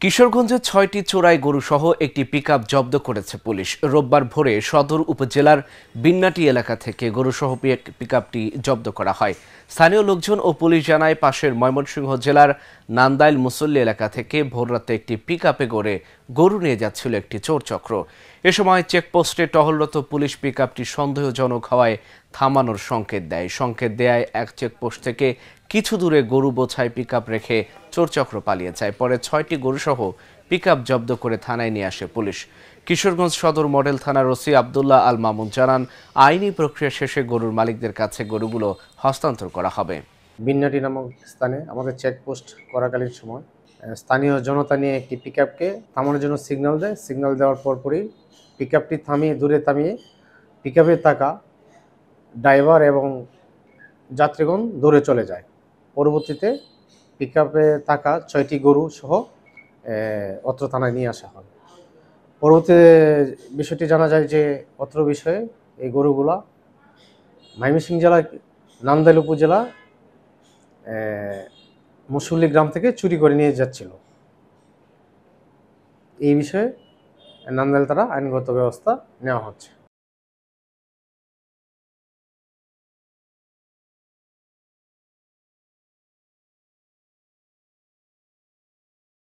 কিশোরগঞ্জে ৬টি চোরাই গরুসহ একটি পিকআপ জব্দ করেছে পুলিশ। রোববার ভোরে সদর উপজেলার বিন্নাটি এলাকা থেকে গরুসহ পিকআপটি জব্দ করা হয়। স্থানীয় লোকজন ও পুলিশ জানায়, পাশের ময়মনসিংহ জেলার নান্দাইল মুসল্লি এলাকা থেকে ভোররাতে একটি পিকআপে করে গরু নিয়ে যাচ্ছিল একটি চোর চক্র। এ সময় চেকপোস্টে টহলরত পুলিশ পিকআপটি সন্দেহজনক হওয়ায় থামানোর সংকেত দেয় এক চেকপোস্ট থেকে কিছু দূরে গরু বোঝাই পিকআপ রেখে চোরচক্র পালিয়ে যায়। পরে ৬টি গরুসহ পিকআপ জব্দ করে থানায় নিয়ে আসে পুলিশ। কিশোরগঞ্জ সদর মডেল থানার ওসি আবদুল্লাহ আল মামুন জানান, আইনি প্রক্রিয়া শেষে গরুর মালিকদের কাছে গরুগুলো হস্তান্তর করা হবে। বিন্নাটি নামক স্থানে আমাদের চেকপোস্ট করাকালীন সময় স্থানীয় জনতা নিয়ে একটি পিকআপকে থামানোর জন্য সিগন্যাল দেওয়ার পরপরই পিকআপটি দূরে থামিয়ে পিকআপে থাকা ড্রাইভার এবং যাত্রীগণ দূরে চলে যায়। পরবর্তীতে পিকআপে থাকা ৬টি গরু সহ অত্র থানায় নিয়ে আসা হয়। পরবর্তীতে বিষয়টি জানা যায় যে অত্র বিষয়ে এই গরুগুলা ময়মনসিংহ জেলার নান্দাইল উপজেলা মুসল্লি গ্রাম থেকে চুরি করে নিয়ে যাচ্ছিল। এই বিষয়ে নান্দাইল থানা আইনগত ব্যবস্থা নেওয়া হচ্ছে।